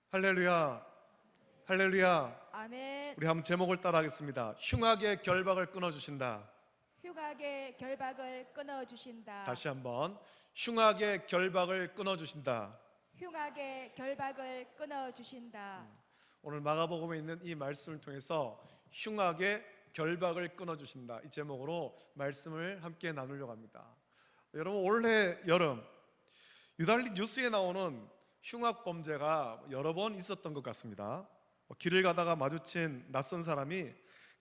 할렐루야, 할렐루야. 아멘. 우리 한번 제목을 따라하겠습니다. 흉악의 결박을 끊어주신다. 흉악의 결박을 끊어주신다. 다시 한번, 흉악의 결박을 끊어주신다. 흉악의 결박을 끊어주신다. 오늘 마가복음에 있는 이 말씀을 통해서 흉악의 결박을 끊어주신다, 이 제목으로 말씀을 함께 나누려고 합니다. 여러분, 올해 여름 유달리 뉴스에 나오는 흉악 범죄가 여러 번 있었던 것 같습니다. 길을 가다가 마주친 낯선 사람이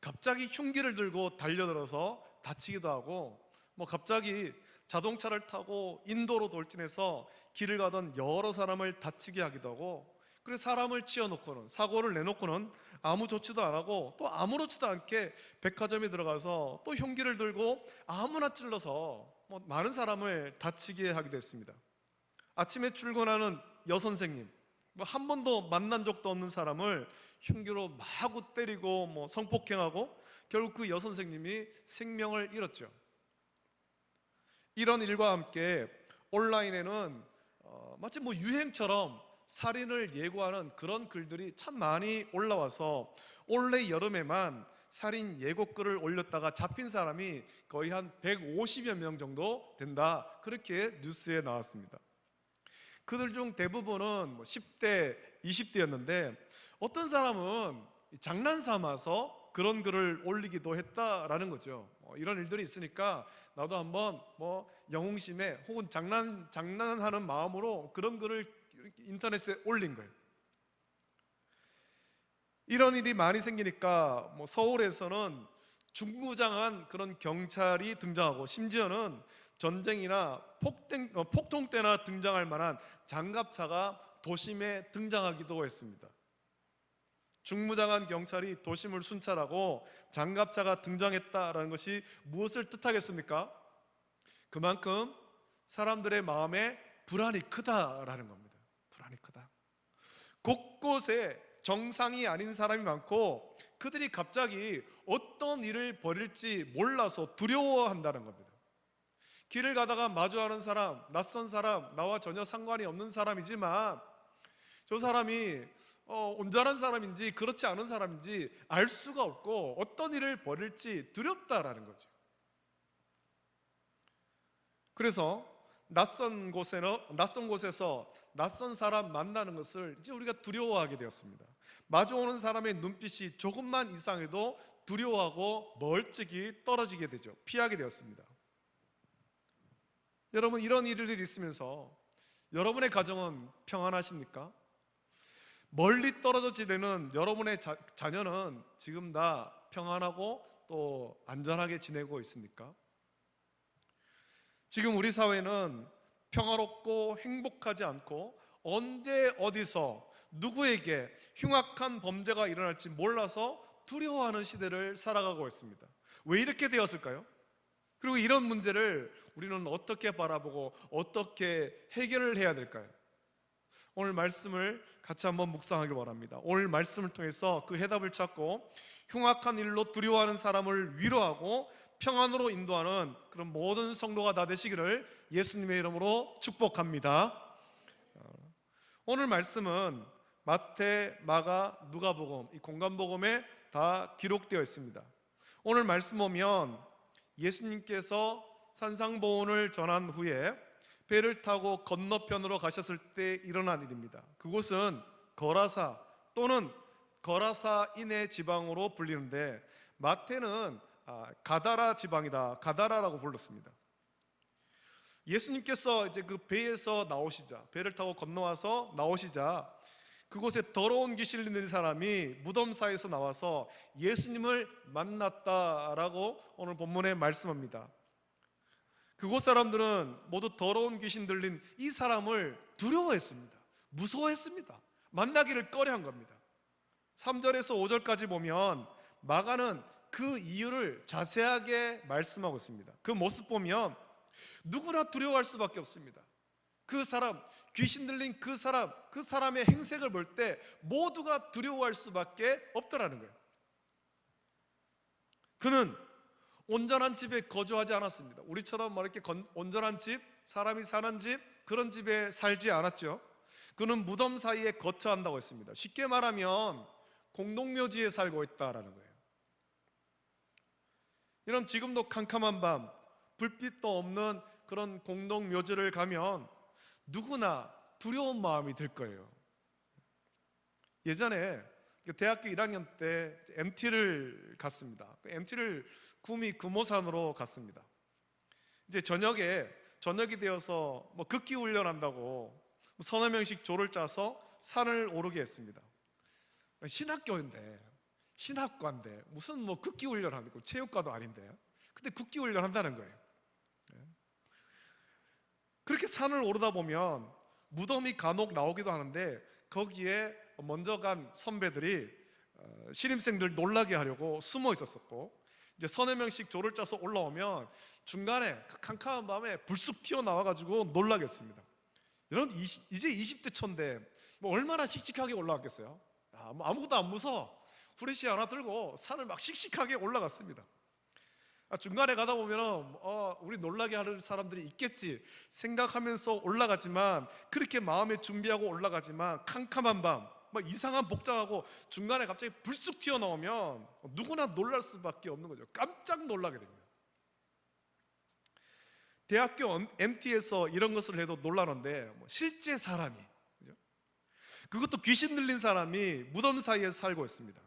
갑자기 흉기를 들고 달려들어서 다치기도 하고, 갑자기 자동차를 타고 인도로 돌진해서 길을 가던 여러 사람을 다치게 하기도 하고, 그래서 사람을 치어놓고는, 사고를 내놓고는 아무 조치도 안 하고, 또 아무렇지도 않게 백화점에 들어가서 또 흉기를 들고 아무나 찔러서 많은 사람을 다치게 하기도 했습니다. 아침에 출근하는 여선생님, 한 번도 만난 적도 없는 사람을 흉기로 마구 때리고 성폭행하고, 결국 그 여선생님이 생명을 잃었죠. 이런 일과 함께 온라인에는 마치 유행처럼 살인을 예고하는 그런 글들이 참 많이 올라와서 올해 여름에만 살인 예고글을 올렸다가 잡힌 사람이 거의 한 150여 명 정도 된다, 그렇게 뉴스에 나왔습니다. 그들 중 대부분은 10대, 20대였는데 어떤 사람은 장난 삼아서 그런 글을 올리기도 했다라는 거죠. 이런 일들이 있으니까 나도 한번 영웅심에 혹은 장난하는 마음으로 그런 글을 인터넷에 올린 거예요. 이런 일이 많이 생기니까 서울에서는 중무장한 그런 경찰이 등장하고, 심지어는 전쟁이나 폭동 때나 등장할 만한 장갑차가 도심에 등장하기도 했습니다. 중무장한 경찰이 도심을 순찰하고 장갑차가 등장했다라는 것이 무엇을 뜻하겠습니까? 그만큼 사람들의 마음에 불안이 크다라는 겁니다. 불안이 크다. 곳곳에 정상이 아닌 사람이 많고, 그들이 갑자기 어떤 일을 벌일지 몰라서 두려워한다는 겁니다. 길을 가다가 마주하는 사람, 낯선 사람, 나와 전혀 상관이 없는 사람이지만 저 사람이 온전한 사람인지 그렇지 않은 사람인지 알 수가 없고 어떤 일을 벌일지 두렵다라는 거죠. 그래서 낯선 곳에서 낯선 사람 만나는 것을 이제 우리가 두려워하게 되었습니다. 마주오는 사람의 눈빛이 조금만 이상해도 두려워하고 멀찍이 떨어지게 되죠. 피하게 되었습니다. 여러분, 이런 일들이 있으면서 여러분의 가정은 평안하십니까? 멀리 떨어져 지내는 여러분의 자녀는 지금 다 평안하고 또 안전하게 지내고 있습니까? 지금 우리 사회는 평화롭고 행복하지 않고 언제 어디서 누구에게 흉악한 범죄가 일어날지 몰라서 두려워하는 시대를 살아가고 있습니다. 왜 이렇게 되었을까요? 그리고 이런 문제를 우리는 어떻게 바라보고 어떻게 해결을 해야 될까요? 오늘 말씀을 같이 한번 묵상하길 바랍니다. 오늘 말씀을 통해서 그 해답을 찾고 흉악한 일로 두려워하는 사람을 위로하고 평안으로 인도하는 그런 모든 성도가 다 되시기를 예수님의 이름으로 축복합니다. 오늘 말씀은 마태, 마가, 누가복음, 이 공간복음에 다 기록되어 있습니다. 오늘 말씀 보면 예수님께서 산상보훈을 전한 후에 배를 타고 건너편으로 가셨을 때 일어난 일입니다. 그곳은 거라사 또는 거라사인의 지방으로 불리는데, 마태는 가다라 지방이다, 가다라라고 불렀습니다. 예수님께서 이제 그 배에서 나오시자, 배를 타고 건너와서 나오시자, 그곳에 더러운 귀신 들린 사람이 무덤 사이에서 나와서 예수님을 만났다라고 오늘 본문에 말씀합니다. 그곳 사람들은 모두 더러운 귀신 들린 이 사람을 두려워했습니다. 무서워했습니다. 만나기를 꺼려한 겁니다. 3절에서 5절까지 보면 마가는 그 이유를 자세하게 말씀하고 있습니다. 그 모습 보면 누구나 두려워할 수밖에 없습니다. 그 사람, 귀신 들린 그 사람의 행색을 볼 때 모두가 두려워할 수밖에 없더라는 거예요. 그는 온전한 집에 거주하지 않았습니다. 우리처럼 이렇게 온전한 집, 사람이 사는 집, 그런 집에 살지 않았죠. 그는 무덤 사이에 거처한다고 했습니다. 쉽게 말하면 공동묘지에 살고 있다라는 거예요. 이런 지금도 캄캄한 밤, 불빛도 없는 그런 공동묘지를 가면 누구나 두려운 마음이 들 거예요. 예전에 대학교 1학년 때 MT를 갔습니다. MT를 구미 금오산으로 갔습니다. 이제 저녁이 되어서 극기 훈련한다고 서너 명씩 조를 짜서 산을 오르게 했습니다. 신학과인데 무슨 극기 훈련하고 체육과도 아닌데, 근데 극기 훈련한다는 거예요. 그렇게 산을 오르다 보면 무덤이 간혹 나오기도 하는데, 거기에 먼저 간 선배들이 신입생들 놀라게 하려고 숨어 있었었고, 이제 서너 명씩 조를 짜서 올라오면 중간에 그 캄캄한 밤에 불쑥 튀어나와가지고 놀라게 했습니다. 여러분, 이제 20대 초인데 얼마나 씩씩하게 올라갔겠어요? 아무것도 안 무서워. 후레쉬 하나 들고 산을 막 씩씩하게 올라갔습니다. 중간에 가다 보면 우리 놀라게 하는 사람들이 있겠지 생각하면서 올라가지만, 그렇게 마음에 준비하고 올라가지만 캄캄한 밤 이상한 복장하고 중간에 갑자기 불쑥 튀어나오면 누구나 놀랄 수밖에 없는 거죠. 깜짝 놀라게 됩니다. 대학교 MT에서 이런 것을 해도 놀라는데, 실제 사람이, 그것도 귀신 들린 사람이 무덤 사이에 살고 있습니다.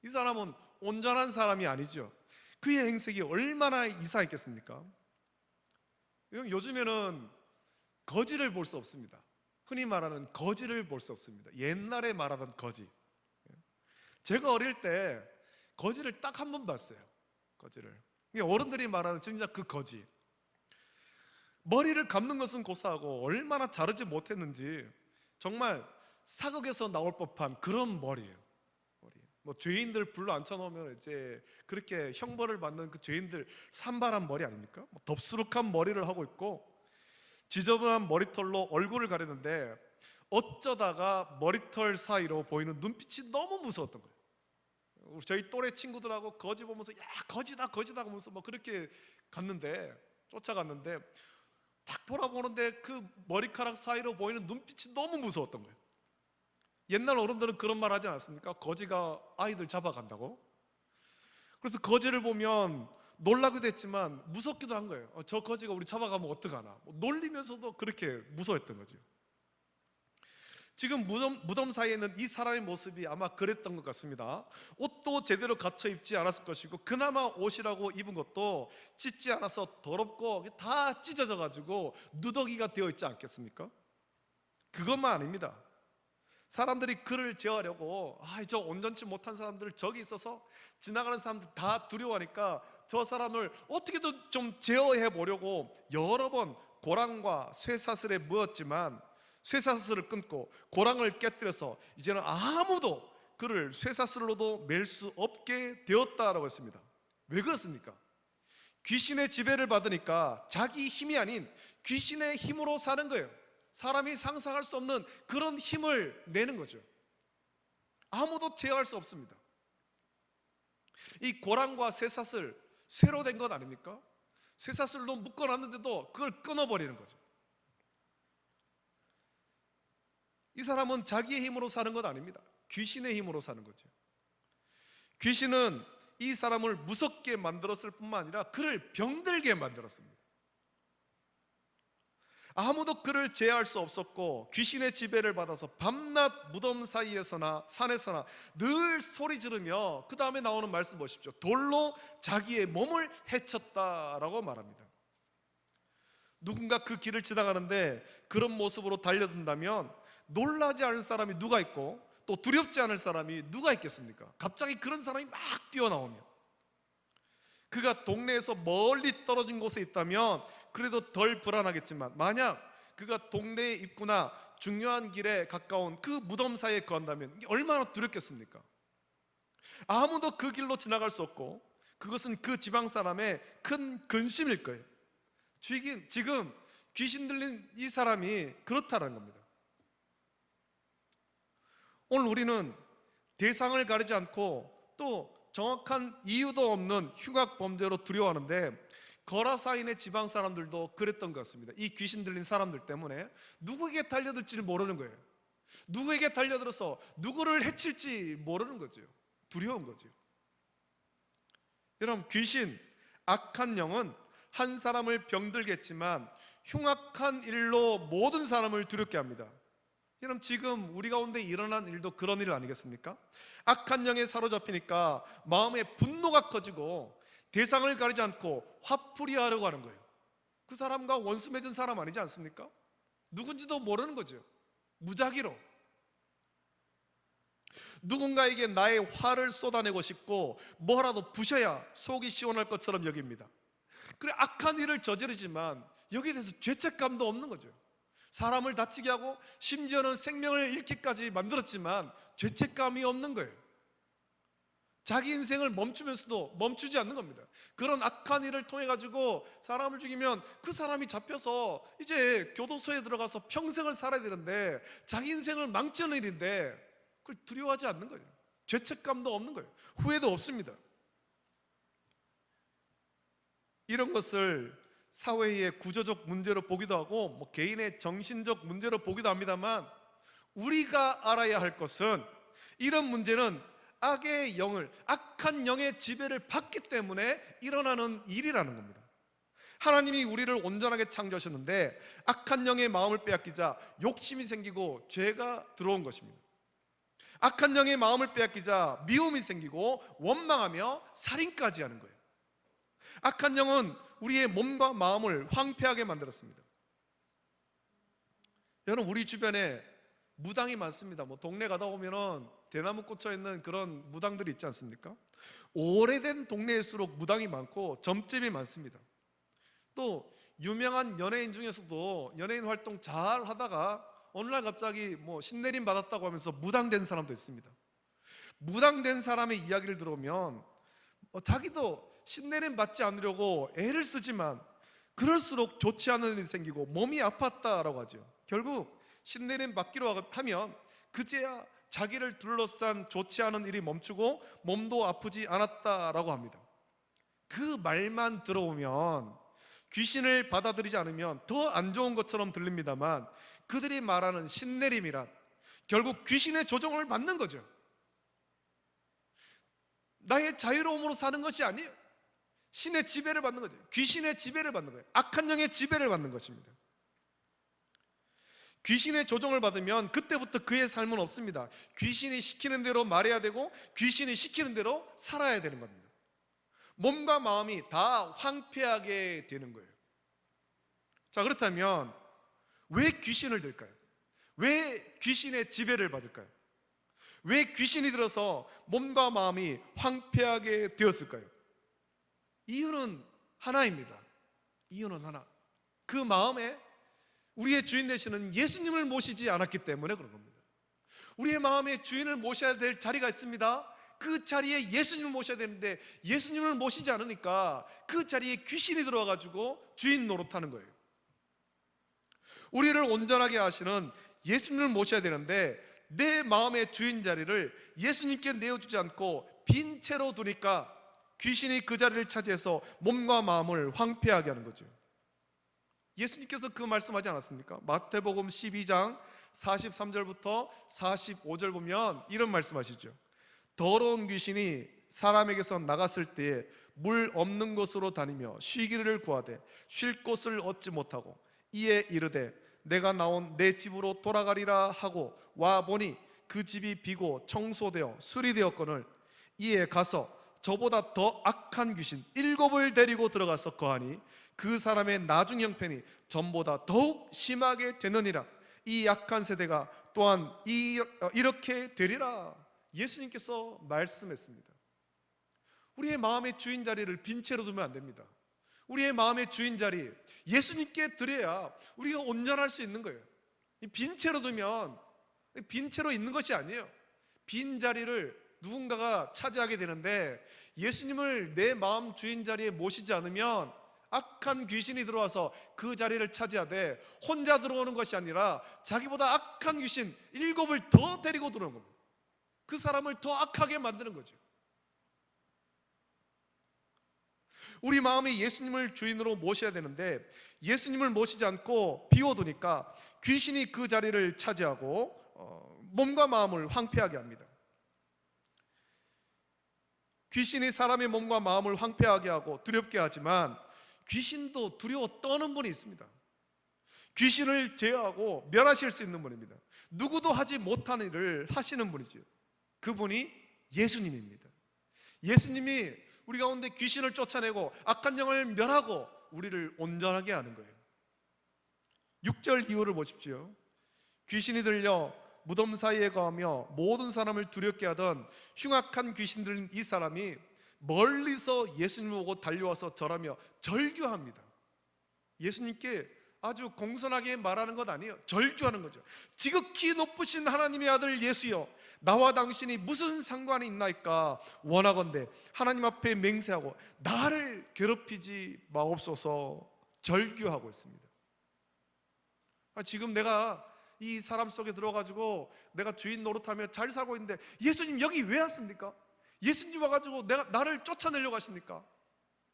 이 사람은 온전한 사람이 아니죠. 그의 행색이 얼마나 이상했겠습니까? 요즘에는 거지를 볼 수 없습니다. 흔히 말하는 거지를 볼 수 없습니다. 옛날에 말하던 거지. 제가 어릴 때 거지를 딱 한 번 봤어요. 거지를. 어른들이 말하는 진짜 그 거지. 머리를 감는 것은 고사하고 얼마나 자르지 못했는지 정말 사극에서 나올 법한 그런 머리예요. 죄인들 불러 앉혀놓으면 이제 그렇게 형벌을 받는 그 죄인들 산발한 머리 아닙니까? 덥수룩한 머리를 하고 있고, 지저분한 머리털로 얼굴을 가리는데, 어쩌다가 머리털 사이로 보이는 눈빛이 너무 무서웠던 거예요. 저희 또래 친구들하고 거지 보면서 야 거지다 하면서 그렇게 쫓아갔는데 딱 돌아보는데 그 머리카락 사이로 보이는 눈빛이 너무 무서웠던 거예요. 옛날 어른들은 그런 말 하지 않았습니까? 거지가 아이들 잡아간다고. 그래서 거지를 보면 놀라기도 했지만 무섭기도 한 거예요. 저 거지가 우리 잡아가면 어떡하나, 놀리면서도 그렇게 무서웠던 거죠. 지금 무덤 사이에 있는 이 사람의 모습이 아마 그랬던 것 같습니다. 옷도 제대로 갖춰 입지 않았을 것이고, 그나마 옷이라고 입은 것도 찢지 않아서 더럽고 다 찢어져 가지고 누더기가 되어 있지 않겠습니까? 그것만 아닙니다. 사람들이 그를 제어하려고 저 온전치 못한 사람들 저기 있어서 지나가는 사람들 다 두려워하니까 저 사람을 어떻게든 좀 제어해 보려고 여러 번 고랑과 쇠사슬에 무었지만 쇠사슬을 끊고 고랑을 깨뜨려서 이제는 아무도 그를 쇠사슬로도 맬 수 없게 되었다라고 했습니다. 왜 그렇습니까? 귀신의 지배를 받으니까 자기 힘이 아닌 귀신의 힘으로 사는 거예요. 사람이 상상할 수 없는 그런 힘을 내는 거죠. 아무도 제어할 수 없습니다. 이 고랑과 쇠사슬, 쇠로 된 것 아닙니까? 쇠사슬로 묶어놨는데도 그걸 끊어버리는 거죠. 이 사람은 자기의 힘으로 사는 것 아닙니다. 귀신의 힘으로 사는 거죠. 귀신은 이 사람을 무섭게 만들었을 뿐만 아니라 그를 병들게 만들었습니다. 아무도 그를 제어할 수 없었고, 귀신의 지배를 받아서 밤낮 무덤 사이에서나 산에서나 늘 소리 지르며, 그 다음에 나오는 말씀 보십시오. 돌로 자기의 몸을 해쳤다라고 말합니다. 누군가 그 길을 지나가는데 그런 모습으로 달려든다면 놀라지 않을 사람이 누가 있고 또 두렵지 않을 사람이 누가 있겠습니까? 갑자기 그런 사람이 막 뛰어나오면, 그가 동네에서 멀리 떨어진 곳에 있다면 그래도 덜 불안하겠지만, 만약 그가 동네에 있거나 중요한 길에 가까운 그 무덤 사이에 거한다면 얼마나 두렵겠습니까? 아무도 그 길로 지나갈 수 없고, 그것은 그 지방 사람의 큰 근심일 거예요. 지금 귀신 들린 이 사람이 그렇다는 겁니다. 오늘 우리는 대상을 가리지 않고 또 정확한 이유도 없는 흉악 범죄로 두려워하는데, 거라사인의 지방 사람들도 그랬던 것 같습니다. 이 귀신 들린 사람들 때문에 누구에게 달려들지를 모르는 거예요. 누구에게 달려들어서 누구를 해칠지 모르는 거죠. 두려운 거죠. 여러분, 귀신, 악한 영은 한 사람을 병들게 했지만 흉악한 일로 모든 사람을 두렵게 합니다. 여러분, 지금 우리 가운데 일어난 일도 그런 일 아니겠습니까? 악한 영에 사로잡히니까 마음의 분노가 커지고 대상을 가리지 않고 화풀이하려고 하는 거예요. 그 사람과 원수 맺은 사람 아니지 않습니까? 누군지도 모르는 거죠. 무작위로 누군가에게 나의 화를 쏟아내고 싶고 뭐라도 부셔야 속이 시원할 것처럼 여깁니다. 그래, 악한 일을 저지르지만 여기에 대해서 죄책감도 없는 거죠. 사람을 다치게 하고 심지어는 생명을 잃기까지 만들었지만 죄책감이 없는 거예요. 자기 인생을 멈추면서도 멈추지 않는 겁니다. 그런 악한 일을 통해 가지고 사람을 죽이면 그 사람이 잡혀서 이제 교도소에 들어가서 평생을 살아야 되는데 자기 인생을 망치는 일인데 그걸 두려워하지 않는 거예요. 죄책감도 없는 거예요. 후회도 없습니다. 이런 것을 사회의 구조적 문제로 보기도 하고 개인의 정신적 문제로 보기도 합니다만, 우리가 알아야 할 것은 이런 문제는 악의 영을, 악한 영의 지배를 받기 때문에 일어나는 일이라는 겁니다. 하나님이 우리를 온전하게 창조하셨는데 악한 영의 마음을 빼앗기자 욕심이 생기고 죄가 들어온 것입니다. 악한 영의 마음을 빼앗기자 미움이 생기고 원망하며 살인까지 하는 거예요. 악한 영은 우리의 몸과 마음을 황폐하게 만들었습니다. 여러분, 우리 주변에 무당이 많습니다. 동네 가다 보면은 대나무 꽂혀 있는 그런 무당들이 있지 않습니까? 오래된 동네일수록 무당이 많고 점집이 많습니다. 또 유명한 연예인 중에서도 연예인 활동 잘 하다가 어느 날 갑자기 신내림 받았다고 하면서 무당된 사람도 있습니다. 무당된 사람의 이야기를 들어보면 자기도 신내림 받지 않으려고 애를 쓰지만 그럴수록 좋지 않은 일이 생기고 몸이 아팠다라고 하죠. 결국 신내림 받기로 하면 그제야 자기를 둘러싼 좋지 않은 일이 멈추고 몸도 아프지 않았다라고 합니다. 그 말만 들어오면, 귀신을 받아들이지 않으면 더 안 좋은 것처럼 들립니다만, 그들이 말하는 신내림이란 결국 귀신의 조종을 받는 거죠. 나의 자유로움으로 사는 것이 아니에요. 신의 지배를 받는 거죠. 귀신의 지배를 받는 거예요. 악한 영의 지배를 받는 것입니다. 귀신의 조종을 받으면 그때부터 그의 삶은 없습니다. 귀신이 시키는 대로 말해야 되고 귀신이 시키는 대로 살아야 되는 겁니다. 몸과 마음이 다 황폐하게 되는 거예요. 자, 그렇다면 왜 귀신을 들까요? 왜 귀신의 지배를 받을까요? 왜 귀신이 들어서 몸과 마음이 황폐하게 되었을까요? 이유는 하나입니다. 이유는 하나. 그 마음에 우리의 주인 되시는 예수님을 모시지 않았기 때문에 그런 겁니다. 우리의 마음에 주인을 모셔야 될 자리가 있습니다. 그 자리에 예수님을 모셔야 되는데 예수님을 모시지 않으니까 그 자리에 귀신이 들어와가지고 주인 노릇하는 거예요. 우리를 온전하게 하시는 예수님을 모셔야 되는데 내 마음의 주인 자리를 예수님께 내어주지 않고 빈 채로 두니까 귀신이 그 자리를 차지해서 몸과 마음을 황폐하게 하는 거죠. 예수님께서 그 말씀하지 않았습니까? 마태복음 12장 43절부터 45절 보면 이런 말씀하시죠. 더러운 귀신이 사람에게서 나갔을 때에 물 없는 곳으로 다니며 쉬기를 구하되 쉴 곳을 얻지 못하고 이에 이르되 내가 나온 내 집으로 돌아가리라 하고 와 보니 그 집이 비고 청소되어 수리되었거늘 이에 가서 저보다 더 악한 귀신 7을 데리고 들어가서 거하니 그 사람의 나중 형편이 전보다 더욱 심하게 되느니라. 이 약한 세대가 또한 이렇게 되리라. 예수님께서 말씀했습니다. 우리의 마음의 주인 자리를 빈 채로 두면 안 됩니다. 우리의 마음의 주인 자리 예수님께 드려야 우리가 온전할 수 있는 거예요. 빈 채로 두면 빈 채로 있는 것이 아니에요. 빈 자리를 누군가가 차지하게 되는데 예수님을 내 마음 주인 자리에 모시지 않으면 악한 귀신이 들어와서 그 자리를 차지하되 혼자 들어오는 것이 아니라 자기보다 악한 귀신 7을 더 데리고 들어오는 겁니다. 그 사람을 더 악하게 만드는 거죠. 우리 마음에 예수님을 주인으로 모셔야 되는데 예수님을 모시지 않고 비워두니까 귀신이 그 자리를 차지하고 몸과 마음을 황폐하게 합니다. 귀신이 사람의 몸과 마음을 황폐하게 하고 두렵게 하지만 귀신도 두려워 떠는 분이 있습니다. 귀신을 제어하고 멸하실 수 있는 분입니다. 누구도 하지 못하는 일을 하시는 분이죠. 그분이 예수님입니다. 예수님이 우리 가운데 귀신을 쫓아내고 악한 영을 멸하고 우리를 온전하게 하는 거예요. 6절 이후를 보십시오. 귀신이 들려 무덤 사이에 거하며 모든 사람을 두렵게 하던 흉악한 귀신 들린 이 사람이 멀리서 예수님을 보고 달려와서 절하며 절규합니다. 예수님께 아주 공손하게 말하는 것 아니에요. 절규하는 거죠. 지극히 높으신 하나님의 아들 예수여, 나와 당신이 무슨 상관이 있나이까? 원하건대 하나님 앞에 맹세하고 나를 괴롭히지 마옵소서. 절규하고 있습니다. 지금 내가 이 사람 속에 들어가지고 내가 주인 노릇하며 잘 살고 있는데 예수님 여기 왜 왔습니까? 예수님 와가지고 나를 쫓아내려고 하십니까?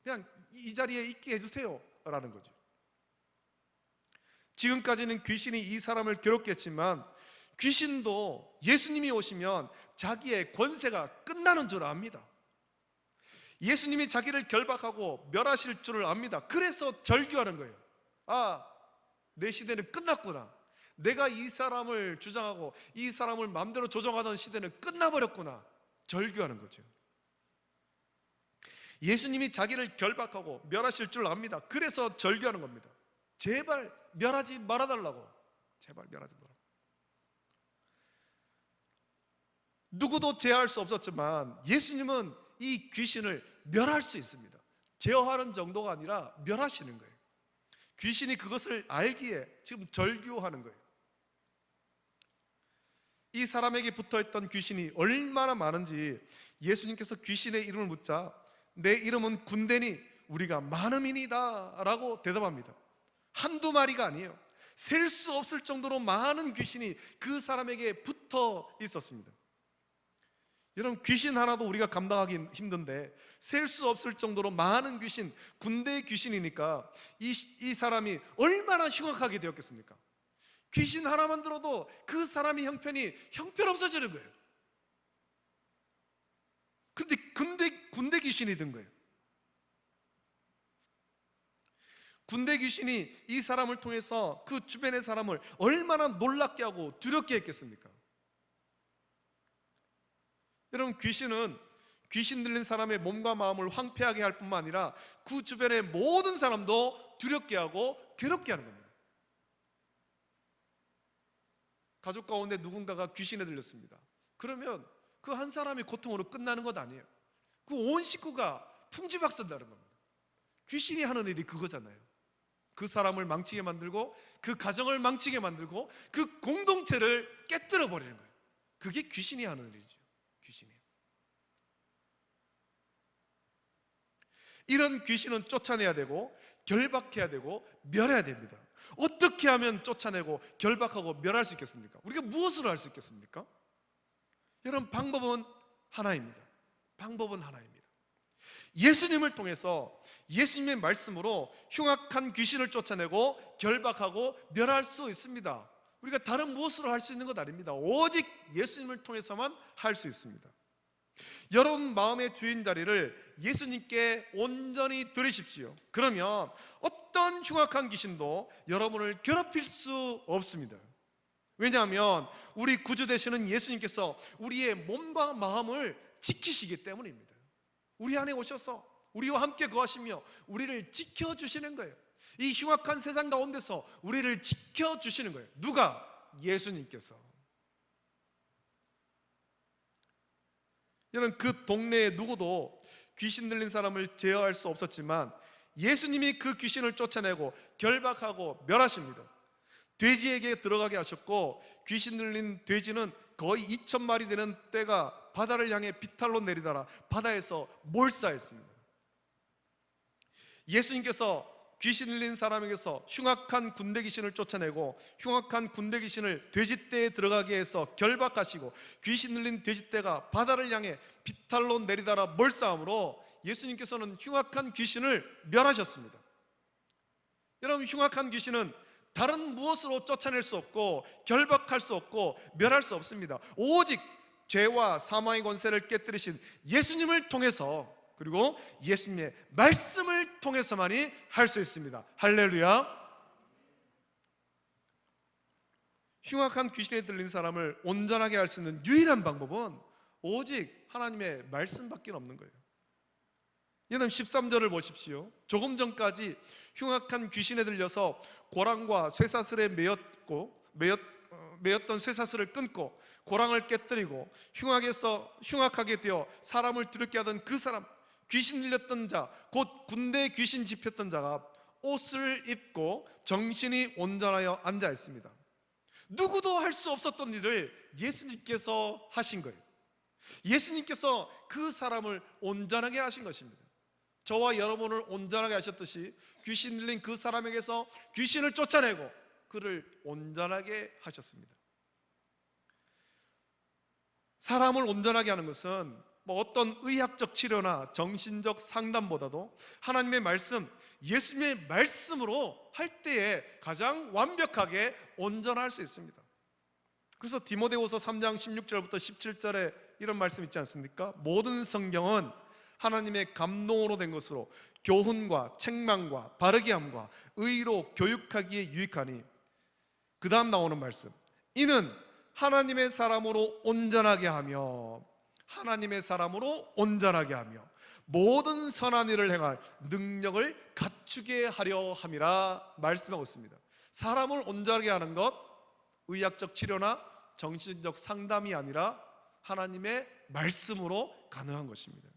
그냥 이 자리에 있게 해주세요 라는 거죠. 지금까지는 귀신이 이 사람을 괴롭겠지만 귀신도 예수님이 오시면 자기의 권세가 끝나는 줄 압니다. 예수님이 자기를 결박하고 멸하실 줄을 압니다. 그래서 절규하는 거예요. 아, 내 시대는 끝났구나. 내가 이 사람을 주장하고 이 사람을 마음대로 조종하던 시대는 끝나버렸구나. 절규하는 거죠. 예수님이 자기를 결박하고 멸하실 줄 압니다. 그래서 절규하는 겁니다. 제발 멸하지 말아달라고. 제발 멸하지 말아달라고. 누구도 제어할 수 없었지만 예수님은 이 귀신을 멸할 수 있습니다. 제어하는 정도가 아니라 멸하시는 거예요. 귀신이 그것을 알기에 지금 절규하는 거예요. 이 사람에게 붙어있던 귀신이 얼마나 많은지 예수님께서 귀신의 이름을 묻자 내 이름은 군대니 우리가 많음이니이다 라고 대답합니다. 한두 마리가 아니에요. 셀 수 없을 정도로 많은 귀신이 그 사람에게 붙어 있었습니다. 여러분, 귀신 하나도 우리가 감당하기 힘든데 셀 수 없을 정도로 많은 귀신, 군대의 귀신이니까 이 사람이 얼마나 흉악하게 되었겠습니까? 귀신 하나만 들어도 그 사람의 형편이 형편없어지는 거예요. 근데 군대 귀신이 든 거예요. 군대 귀신이 이 사람을 통해서 그 주변의 사람을 얼마나 놀랍게 하고 두렵게 했겠습니까? 여러분, 귀신은 귀신 들린 사람의 몸과 마음을 황폐하게 할 뿐만 아니라 그 주변의 모든 사람도 두렵게 하고 괴롭게 하는 겁니다. 가족 가운데 누군가가 귀신에 들렸습니다. 그러면 그 한 사람이 고통으로 끝나는 것 아니에요. 그 온 식구가 풍지박산다는 겁니다. 귀신이 하는 일이 그거잖아요. 그 사람을 망치게 만들고 그 가정을 망치게 만들고 그 공동체를 깨뜨려 버리는 거예요. 그게 귀신이 하는 일이죠. 귀신이. 이런 귀신은 쫓아내야 되고 결박해야 되고 멸해야 됩니다. 어떻게 하면 쫓아내고 결박하고 멸할 수 있겠습니까? 우리가 무엇으로 할 수 있겠습니까? 여러분, 방법은 하나입니다. 방법은 하나입니다. 예수님을 통해서 예수님의 말씀으로 흉악한 귀신을 쫓아내고 결박하고 멸할 수 있습니다. 우리가 다른 무엇으로 할 수 있는 것 아닙니다. 오직 예수님을 통해서만 할 수 있습니다. 여러분 마음의 주인 자리를 예수님께 온전히 드리십시오. 그러면 어떤 흉악한 귀신도 여러분을 괴롭힐 수 없습니다. 왜냐하면 우리 구주 되시는 예수님께서 우리의 몸과 마음을 지키시기 때문입니다. 우리 안에 오셔서 우리와 함께 거하시며 우리를 지켜주시는 거예요. 이 흉악한 세상 가운데서 우리를 지켜주시는 거예요. 누가? 예수님께서. 여러분, 그 동네에 누구도 귀신 들린 사람을 제어할 수 없었지만 예수님이 그 귀신을 쫓아내고 결박하고 멸하십니다. 돼지에게 들어가게 하셨고 귀신 들린 돼지는 거의 2,000마리 되는 떼가 바다를 향해 비탈로 내리다가 바다에서 몰사했습니다. 예수님께서 귀신 들린 사람에게서 흉악한 군대 귀신을 쫓아내고 흉악한 군대 귀신을 돼지떼에 들어가게 해서 결박하시고 귀신 들린 돼지떼가 바다를 향해 비탈로 내리다가 몰사함으로 예수님께서는 흉악한 귀신을 멸하셨습니다. 여러분, 흉악한 귀신은 다른 무엇으로 쫓아낼 수 없고 결박할 수 없고 멸할 수 없습니다. 오직 죄와 사망의 권세를 깨뜨리신 예수님을 통해서, 그리고 예수님의 말씀을 통해서만이 할 수 있습니다. 할렐루야. 흉악한 귀신에 들린 사람을 온전하게 할 수 있는 유일한 방법은 오직 하나님의 말씀밖에 없는 거예요. 여러분 13절을 보십시오. 조금 전까지 흉악한 귀신에 들려서 고랑과 쇠사슬에 매였던 쇠사슬을 끊고 고랑을 깨뜨리고 흉악하게 되어 사람을 두렵게 하던 그 사람, 귀신 들렸던 자, 곧 군대에 귀신 집혔던 자가 옷을 입고 정신이 온전하여 앉아 있습니다. 누구도 할 수 없었던 일을 예수님께서 하신 거예요. 예수님께서 그 사람을 온전하게 하신 것입니다. 저와 여러분을 온전하게 하셨듯이 귀신 들린 그 사람에게서 귀신을 쫓아내고 그를 온전하게 하셨습니다. 사람을 온전하게 하는 것은 어떤 의학적 치료나 정신적 상담보다도 하나님의 말씀, 예수님의 말씀으로 할 때에 가장 완벽하게 온전할 수 있습니다. 그래서 디모데후서 3장 16절부터 17절에 이런 말씀 있지 않습니까? 모든 성경은 하나님의 감동으로 된 것으로 교훈과 책망과 바르게 함과 의로 교육하기에 유익하니, 그 다음 나오는 말씀, 이는 하나님의 사람으로 온전하게 하며 모든 선한 일을 행할 능력을 갖추게 하려 함이라 말씀하고 있습니다. 사람을 온전하게 하는 것, 의학적 치료나 정신적 상담이 아니라 하나님의 말씀으로 가능한 것입니다.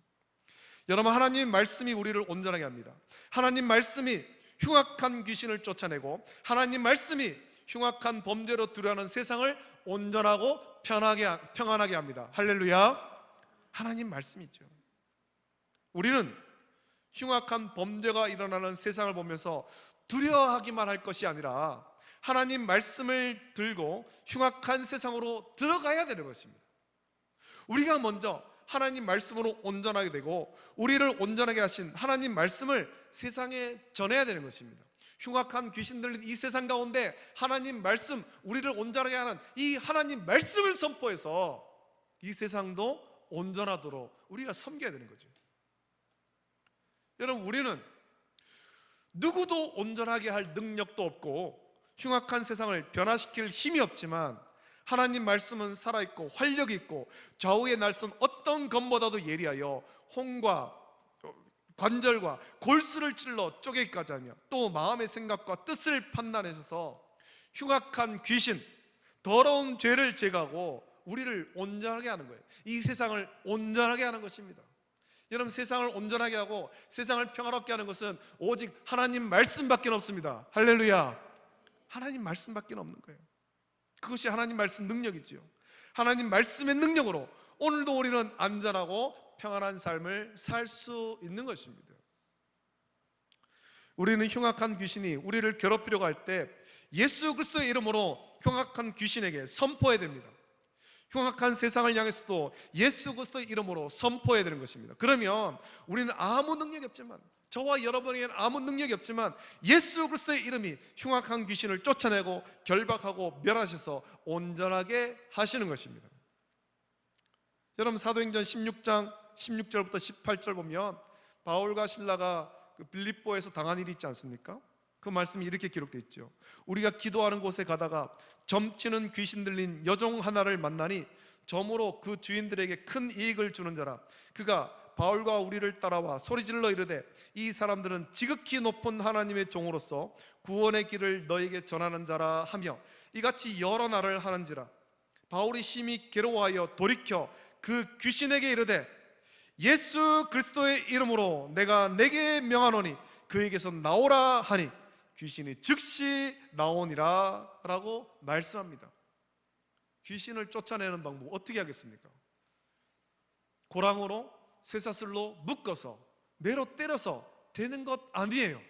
여러분, 하나님의 말씀이 우리를 온전하게 합니다. 하나님 말씀이 흉악한 귀신을 쫓아내고 하나님 말씀이 흉악한 범죄로 두려워하는 세상을 온전하고 평안하게 합니다. 할렐루야. 하나님 말씀이죠. 우리는 흉악한 범죄가 일어나는 세상을 보면서 두려워하기만 할 것이 아니라 하나님 말씀을 들고 흉악한 세상으로 들어가야 되는 것입니다. 우리가 먼저 하나님 말씀으로 온전하게 되고 우리를 온전하게 하신 하나님 말씀을 세상에 전해야 되는 것입니다. 흉악한 귀신 들린 이 세상 가운데 하나님 말씀, 우리를 온전하게 하는 이 하나님 말씀을 선포해서 이 세상도 온전하도록 우리가 섬겨야 되는 거죠. 여러분, 우리는 누구도 온전하게 할 능력도 없고 흉악한 세상을 변화시킬 힘이 없지만 하나님 말씀은 살아있고 활력이 있고 좌우의 날선 어떤 검보다도 예리하여 혼과 관절과 골수를 찔러 쪼개기까지 하며 또 마음의 생각과 뜻을 판단하셔서 흉악한 귀신, 더러운 죄를 제거하고 우리를 온전하게 하는 거예요. 이 세상을 온전하게 하는 것입니다. 여러분, 세상을 온전하게 하고 세상을 평화롭게 하는 것은 오직 하나님 말씀밖에 없습니다. 할렐루야. 하나님 말씀밖에 없는 거예요. 그것이 하나님 말씀 능력이지요. 하나님 말씀의 능력으로 오늘도 우리는 안전하고 평안한 삶을 살 수 있는 것입니다. 우리는 흉악한 귀신이 우리를 괴롭히려고 할 때 예수 그리스도의 이름으로 흉악한 귀신에게 선포해야 됩니다. 흉악한 세상을 향해서도 예수 그리스도의 이름으로 선포해야 되는 것입니다. 그러면 우리는 아무 능력이 없지만, 저와 여러분에게는 아무 능력이 없지만 예수 그리스도의 이름이 흉악한 귀신을 쫓아내고 결박하고 멸하셔서 온전하게 하시는 것입니다. 여러분, 사도행전 16장 16절부터 18절 보면 바울과 실라가 빌립보에서 당한 일이 있지 않습니까? 그 말씀이 이렇게 기록되어 있죠. 우리가 기도하는 곳에 가다가 점치는 귀신 들린 여종 하나를 만나니 점으로 그 주인들에게 큰 이익을 주는 자라. 그가 바울과 우리를 따라와 소리질러 이르되 이 사람들은 지극히 높은 하나님의 종으로서 구원의 길을 너에게 전하는 자라 하며 이같이 여러 날을 하는지라. 바울이 심히 괴로워하여 돌이켜 그 귀신에게 이르되 예수 그리스도의 이름으로 내가 내게 명하노니 그에게서 나오라 하니 귀신이 즉시 나오니라 라고 말씀합니다. 귀신을 쫓아내는 방법 어떻게 하겠습니까? 고랑으로 쇠사슬로 묶어서 매로 때려서 되는 것 아니에요.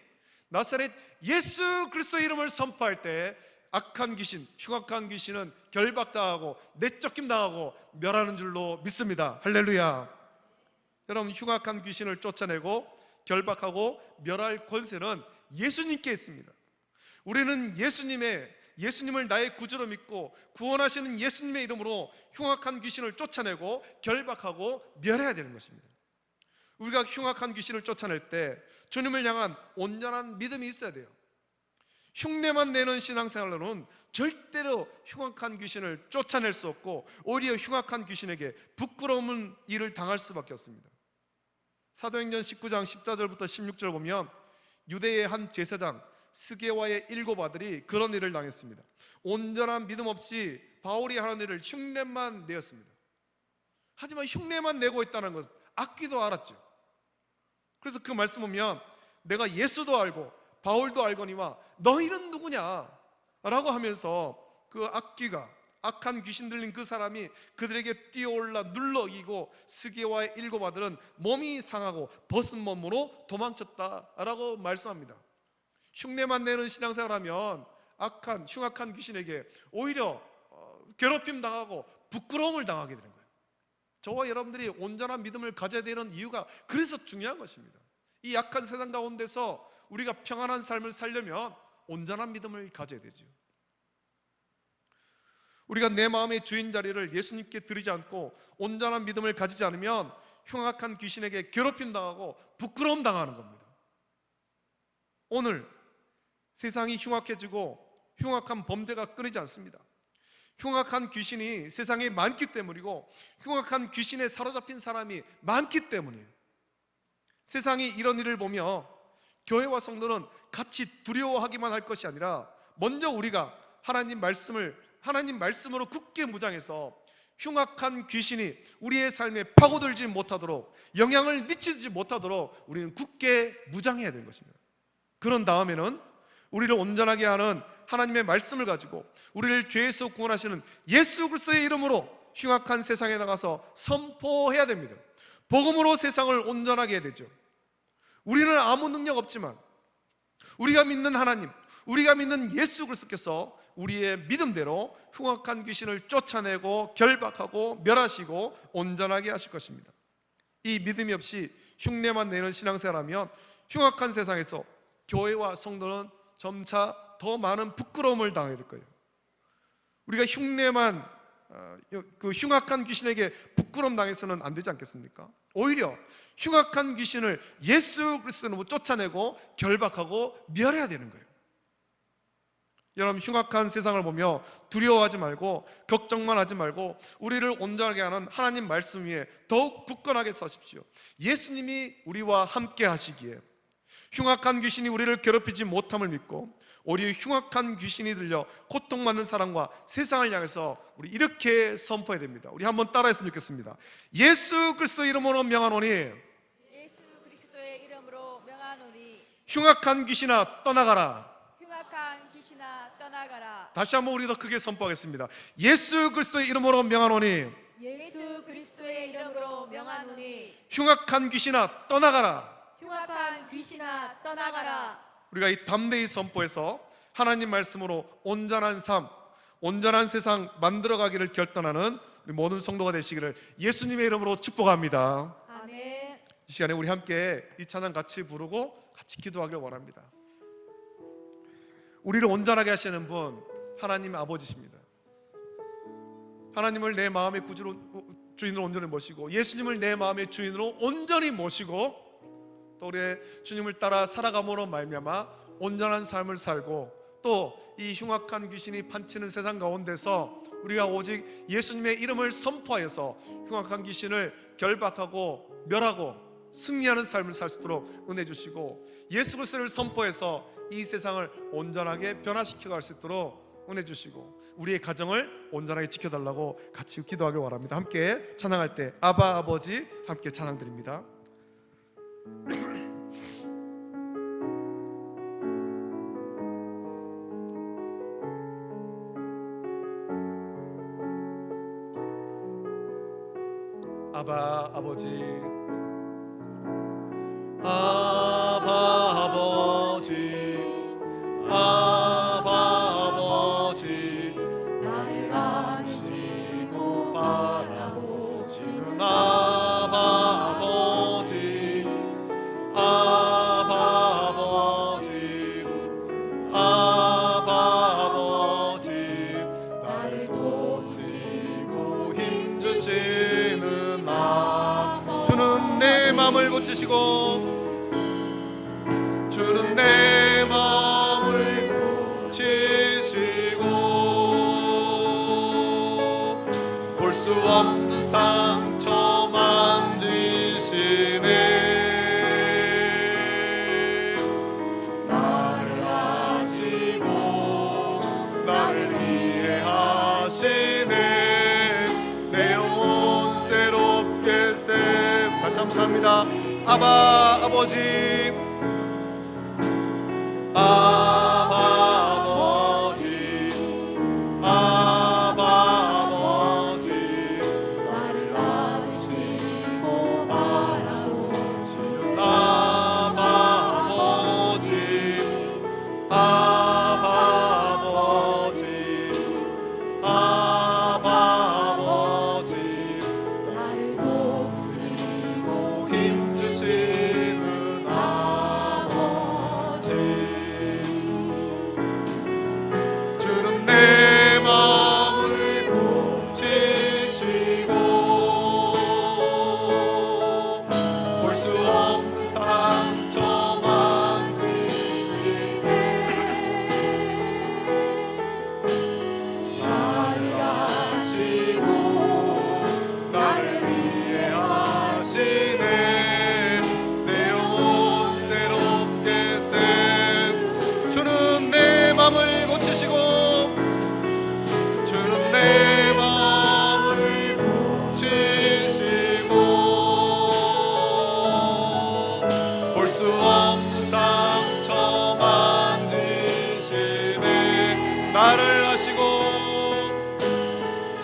나사렛 예수 그리스도의 이름을 선포할 때 악한 귀신, 흉악한 귀신은 결박당하고 내쫓김당하고 멸하는 줄로 믿습니다. 할렐루야. 여러분, 흉악한 귀신을 쫓아내고 결박하고 멸할 권세는 예수님께 있습니다. 우리는 예수님을 나의 구주로 믿고 구원하시는 예수님의 이름으로 흉악한 귀신을 쫓아내고 결박하고 멸해야 되는 것입니다. 우리가 흉악한 귀신을 쫓아낼 때 주님을 향한 온전한 믿음이 있어야 돼요. 흉내만 내는 신앙생활로는 절대로 흉악한 귀신을 쫓아낼 수 없고 오히려 흉악한 귀신에게 부끄러운 일을 당할 수밖에 없습니다. 사도행전 19장 14절부터 16절 보면 유대의 한 제사장 스게와의 7 아들이 그런 일을 당했습니다. 온전한 믿음 없이 바울이 하는 일을 흉내만 내었습니다. 하지만 흉내만 내고 있다는 것은 악귀도 알았죠. 그래서 그 말씀 보면 내가 예수도 알고 바울도 알거니와 너희는 누구냐? 라고 하면서 그 악귀가, 악한 귀신 들린 그 사람이 그들에게 뛰어올라 눌러이고 스게와의 7 아들은 몸이 상하고 벗은 몸으로 도망쳤다라고 말씀합니다. 흉내만 내는 신앙생활하면 흉악한 귀신에게 오히려 괴롭힘 당하고 부끄러움을 당하게 되는 거예요. 저와 여러분들이 온전한 믿음을 가져야 되는 이유가 그래서 중요한 것입니다. 이 약한 세상 가운데서 우리가 평안한 삶을 살려면 온전한 믿음을 가져야 되죠. 우리가 내 마음의 주인 자리를 예수님께 드리지 않고 온전한 믿음을 가지지 않으면 흉악한 귀신에게 괴롭힘 당하고 부끄러움 당하는 겁니다. 오늘 세상이 흉악해지고 흉악한 범죄가 끊이지 않습니다. 흉악한 귀신이 세상에 많기 때문이고 흉악한 귀신에 사로잡힌 사람이 많기 때문이에요. 세상이 이런 일을 보며 교회와 성도는 같이 두려워하기만 할 것이 아니라 먼저 우리가 하나님 말씀으로 굳게 무장해서 흉악한 귀신이 우리의 삶에 파고들지 못하도록, 영향을 미치지 못하도록 우리는 굳게 무장해야 되는 것입니다. 그런 다음에는 우리를 온전하게 하는 하나님의 말씀을 가지고 우리를 죄에서 구원하시는 예수 그리스도의 이름으로 흉악한 세상에 나가서 선포해야 됩니다. 복음으로 세상을 온전하게 해야 되죠. 우리는 아무 능력 없지만 우리가 믿는 하나님, 우리가 믿는 예수 그리스도께서 우리의 믿음대로 흉악한 귀신을 쫓아내고 결박하고 멸하시고 온전하게 하실 것입니다. 이 믿음이 없이 흉내만 내는 신앙생활하면 흉악한 세상에서 교회와 성도는 점차 더 많은 부끄러움을 당하게 될 거예요. 우리가 그 흉악한 귀신에게 부끄러움 당해서는 안 되지 않겠습니까? 오히려 흉악한 귀신을 예수 그리스도로 쫓아내고 결박하고 멸해야 되는 거예요. 여러분, 흉악한 세상을 보며 두려워하지 말고 걱정만 하지 말고 우리를 온전하게 하는 하나님 말씀 위에 더욱 굳건하게 서십시오. 예수님이 우리와 함께 하시기에 흉악한 귀신이 우리를 괴롭히지 못함을 믿고 오히려 흉악한 귀신이 들려 고통받는 사람과 세상을 향해서 우리 이렇게 선포해야 됩니다. 우리 한번 따라했으면 좋겠습니다. 예수 그리스도 이름으로 명하노니, 예수 그리스도의 이름으로 명하노니 흉악한 귀신아 떠나가라. 흉악한 귀신아 떠나가라. 다시 한번 우리 더 크게 선포하겠습니다. 예수 그리스도의 이름으로 명하노니, 예수 그리스도의 이름으로 명하노니 흉악한 귀신아 떠나가라. 흉악한 귀신아 떠나가라. 우리가 이 담대히 선포해서 하나님 말씀으로 온전한 삶, 온전한 세상 만들어가기를 결단하는 우리 모든 성도가 되시기를 예수님의 이름으로 축복합니다. 아멘. 이 시간에 우리 함께 이 찬양 같이 부르고 같이 기도하길 원합니다. 우리를 온전하게 하시는 분 하나님 아버지십니다. 하나님을 내 마음의 주인으로 온전히 모시고 예수님을 내 마음의 주인으로 온전히 모시고 또 우리의 주님을 따라 살아감으로 말미암아 온전한 삶을 살고 또 이 흉악한 귀신이 판치는 세상 가운데서 우리가 오직 예수님의 이름을 선포하여서 흉악한 귀신을 결박하고 멸하고 승리하는 삶을 살 수 있도록 은혜 주시고 예수 그리스도를 선포해서 이 세상을 온전하게 변화시켜 갈 수 있도록 은혜 주시고 우리의 가정을 온전하게 지켜달라고 같이 기도하길 원합니다. 함께 찬양할 때 아바 아버지 함께 찬양드립니다. 아바 아버지, 아바 아버지, 아바 아버지, 나를 아시고 바라보시는 아바 아버지, 아바 아버지, 아바 고치시고 주는 내 마음을 고치시고 볼 수 없는 상처 만지시네. 나를 아시고 나를 이해하시네. 내 영혼 새롭게 다시 감사합니다. 아바 아버지, 아바 아버지, 아바 아버지, 나를 아시고 바라보시는 아바 아버지, 아바 아버지, 아바 아버지, 나를 돕시고 힘주시는 아버지. 주는 내 마음을 고치시고 볼 수 없는 상처 만드시네. 나를 아시고 나를 이해하시네. 내 영혼 새롭게 주는 내 마음을 고치시고 주는 내 마음을 고치시고 볼 수 없는 상처 만지시네. 나를 아시고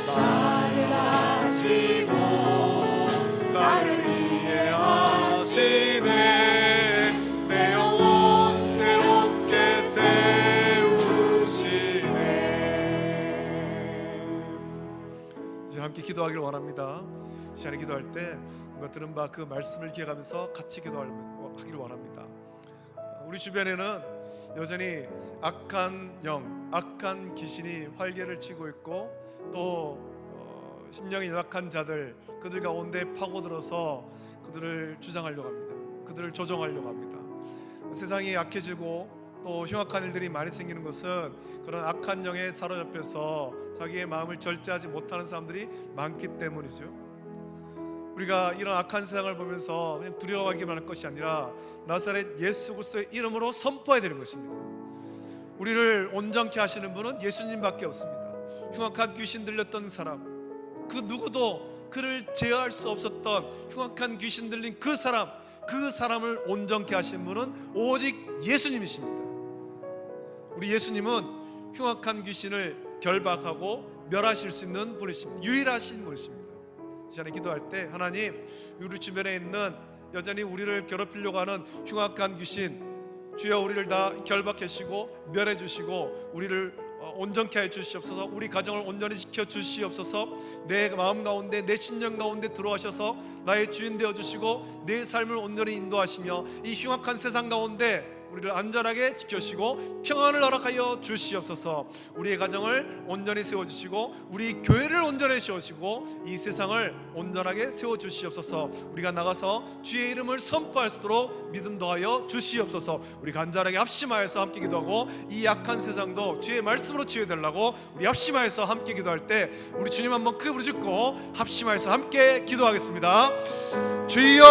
나를 아시고 나를 이해하시네. 내 영혼 새롭게 세우시네. 이제 함께 기도하기를 원합니다. 시간에 기도할 때 우리가 들은 바 그 말씀을 기억하면서 같이 기도하기를 원합니다. 우리 주변에는 여전히 악한 영, 악한 귀신이 활개를 치고 있고 또 심령이 연약한 자들, 그들 가운데 파고들어서 그들을 주장하려고 합니다. 그들을 조종하려고 합니다. 세상이 약해지고 또 흉악한 일들이 많이 생기는 것은 그런 악한 영에 사로잡혀서 자기의 마음을 절제하지 못하는 사람들이 많기 때문이죠. 우리가 이런 악한 세상을 보면서 그냥 두려워하기만 할 것이 아니라 나사렛 예수 그리스도의 이름으로 선포해야 되는 것입니다. 우리를 온전케 하시는 분은 예수님밖에 없습니다. 흉악한 귀신 들렸던 사람, 그 누구도 그를 제어할 수 없었던 흉악한 귀신 들린 그 사람을 온전케 하신 분은 오직 예수님이십니다. 우리 예수님은 흉악한 귀신을 결박하고 멸하실 수 있는 분이십니다. 유일하신 분이십니다. 이 시간에 기도할 때 하나님, 우리 주변에 있는 여전히 우리를 괴롭히려고 하는 흉악한 귀신, 주여 우리를 다 결박하시고 멸해 주시고 우리를 온전케 해 주시옵소서. 우리 가정을 온전히 지켜 주시옵소서. 내 마음 가운데 내 심령 가운데 들어와셔서 나의 주인 되어 주시고 내 삶을 온전히 인도하시며 이 흉악한 세상 가운데 우리를 안전하게 지켜주시고 평안을 허락하여 주시옵소서. 우리의 가정을 온전히 세워주시고 우리 교회를 온전히 세우시고 이 세상을 온전하게 세워주시옵소서. 우리가 나가서 주의 이름을 선포할 수 있도록 믿음 더하여 주시옵소서. 우리 간절하게 합심하여서 함께 기도하고 이 약한 세상도 주의 말씀으로 치유해달라고 우리 합심하여서 함께 기도할 때 우리 주님 한번 크게 부르짖고 합심하여서 함께 기도하겠습니다. 주여,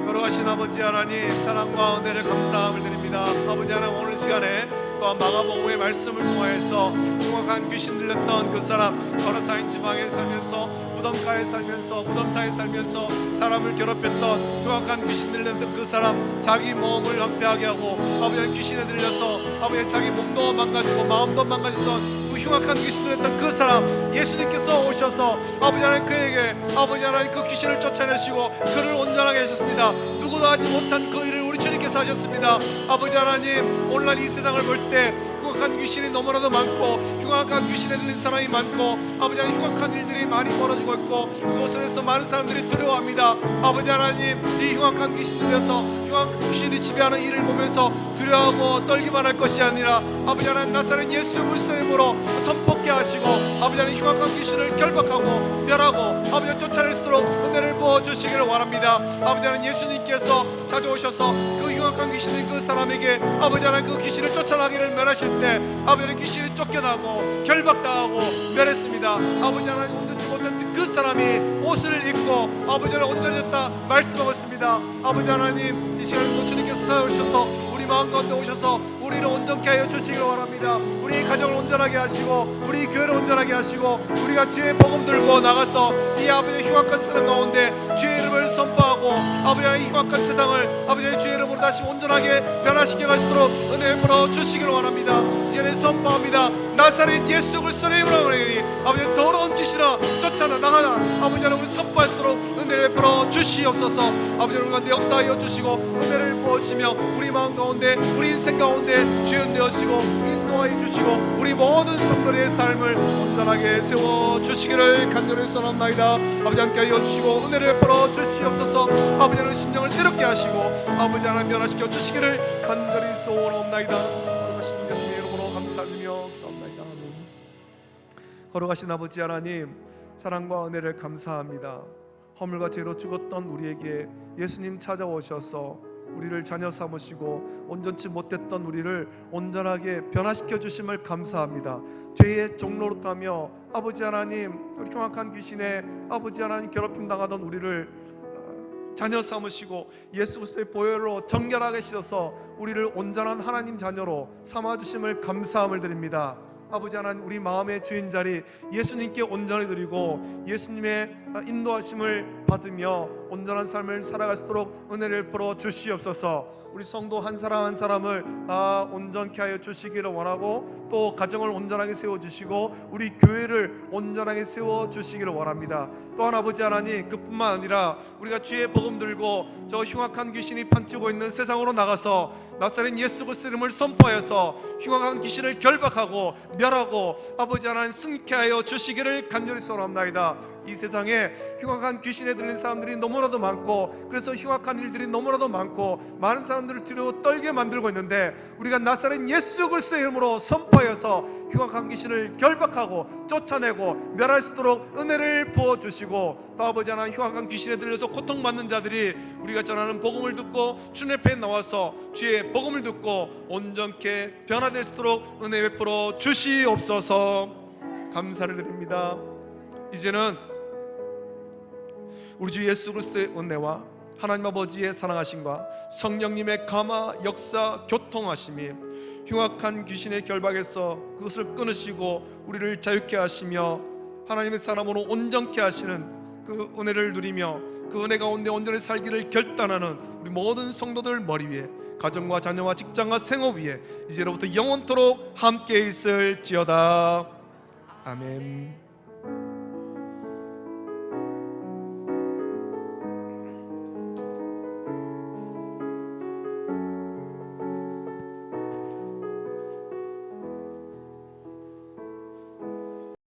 걸어가신 아버지 하나님, 사랑과 은혜를 감사함을 드립니다. 아버지 하나님, 오늘 시간에 또한 마가복음의 말씀을 통하여서 흉악한 귀신 들렸던 그 사람, 거라사인 지방에 살면서 무덤가에 살면서 무덤사에 살면서 사람을 괴롭혔던 흉악한 귀신 들렸던 그 사람, 자기 몸을 황폐하게 하고 아버지 하나님 귀신에 들려서 아버지 자기 몸도 망가지고 마음도 망가졌던 그 흉악한 귀신 들렸던 그 사람, 예수님께서 오셔서 아버지 하나님 그에게 아버지 하나님 그 귀신을 쫓아내시고 그를 온전하게 하셨습니다. 누구도 하지 못한 그 일을 우리 주님께서 하셨습니다. 아버지 하나님, 오늘날 이 세상을 볼 때 그 흉악한 귀신이 너무나도 많고 흉악한 귀신에 들린 사람이 많고 아버지 하나님 흉악한 일들이 많이 벌어지고 있고 그것에서 많은 사람들이 두려워합니다. 아버지 하나님 이 흉악한 귀신 들여서 흉악한 귀신이 지배하는 일을 보면서 두려워하고 떨기만 할 것이 아니라 아버지 하나님 나사렛 예수 그리스도의 이름으로 선포케 하시고 아버지 하나님 흉악한 귀신을 결박하고 멸하고 아버지 하나님 쫓아낼 수 있도록 은혜를 부어주시기를 원합니다. 아버지 하나님 예수님께서 찾아오셔서 그 흉악한 귀신이 그 사람에게 아버지 하나님 그 귀신을 쫓아나기를 멸하실 때 아버지 하나님 귀신이 쫓겨나고 결박당하고 멸했습니다. 아버지 하나님 온전치 못한 그 사람이 옷을 입고 아버지 하나님 온전해졌다 말씀하고 있습니다. 아버지 하나님 이 시간에 주님께서 찾아오셔서 우리 마음 가운데 오셔서 우리를 온전케 하여 주시기를 원합니다. 우리 가정을 온전하게 하시고 우리 교회를 온전하게 하시고 우리가 주의 복음 들고 나가서 이 아버지의 흉악한 세상 가운데 주의 이름을 선포하고 아버지 하나님 흉악한 세상을 아버지의 주의 이름으로 다시 온전하게 변화시켜 갈 수 있도록 은혜를 풀어 주시기를 원합니다. 이제는 선포합니다. 나사렛 예수 그리스도의 이름으로 아버지 더러운 귀신아 쫓아나 나가라. 아버지 하나님 우리 선포할 수 있도록 은혜를 풀어 주시옵소서. 아버지 하나님 가운데 역사하여 주시고 은혜를 부어주시며 우리 마음 가운데 우리 인생 가운데 주인 되어시고 인도하여 주시고 우리 모든 성도의 삶을 온전하게 세워주시기를 간절히 소원합니다. 아버지 함께 하여 주시고 은혜를 풀어 주시옵소서. 아버지 하나님 심령을 새롭게 하시고 아버지 하나님 변화시켜 주시기를 간절히 소원합니다. 거룩하신 예수님의 이름으로 감사드리며 기도합니다. 거룩하신 아버지 하나님 사랑과 은혜를 감사합니다. 허물과 죄로 죽었던 우리에게 예수님 찾아오셔서 우리를 자녀 삼으시고 온전치 못했던 우리를 온전하게 변화시켜 주심을 감사합니다. 죄의 종로로 타며 아버지 하나님 흉악한 귀신에 아버지 하나님 괴롭힘 당하던 우리를 자녀 삼으시고 예수 그리스도의 보혈로 정결하게 씻어서 우리를 온전한 하나님 자녀로 삼아 주심을 감사함을 드립니다. 아버지 하나님 우리 마음의 주인 자리 예수님께 온전히 드리고 예수님의 인도하심을 받으며 온전한 삶을 살아갈 수 있도록 은혜를 풀어 주시옵소서. 우리 성도 한 사람 한 사람을 온전케 하여 주시기를 원하고 또 가정을 온전하게 세워주시고 우리 교회를 온전하게 세워주시기를 원합니다. 또한 아버지 하나님 그뿐만 아니라 우리가 주의 복음 들고 저 흉악한 귀신이 판치고 있는 세상으로 나가서 나사렛 예수 그리스도 이름을 선포하여서 흉악한 귀신을 결박하고 멸하고 아버지 하나님 승리케 하여 주시기를 간절히 소원합니다. 이 세상에 흉악한 귀신에 들린 사람들이 너무나도 많고 그래서 흉악한 일들이 너무나도 많고 많은 사람들을 두려워 떨게 만들고 있는데 우리가 나사렛 예수 그리스도의 이름으로 선포하여서 흉악한 귀신을 결박하고 쫓아내고 멸할 수 있도록 은혜를 부어주시고 또 아버지 하나님 흉악한 귀신에 들려서 고통받는 자들이 우리가 전하는 복음을 듣고 주님 앞에 나와서 주의 복음을 듣고 온전케 변화될 수 있도록 은혜 베풀어 주시옵소서. 감사를 드립니다. 이제는 우리 주 예수 그리스도의 은혜와 하나님 아버지의 사랑하심과 성령님의 감화 역사 교통하심이 흉악한 귀신의 결박에서 그것을 끊으시고 우리를 자유케 하시며 하나님의 사람으로 온전케 하시는 그 은혜를 누리며 그 은혜 가운데 온전히 살기를 결단하는 우리 모든 성도들 머리 위에 가정과 자녀와 직장과 생업 위에 이제로부터 영원토록 함께 있을지어다. 아멘.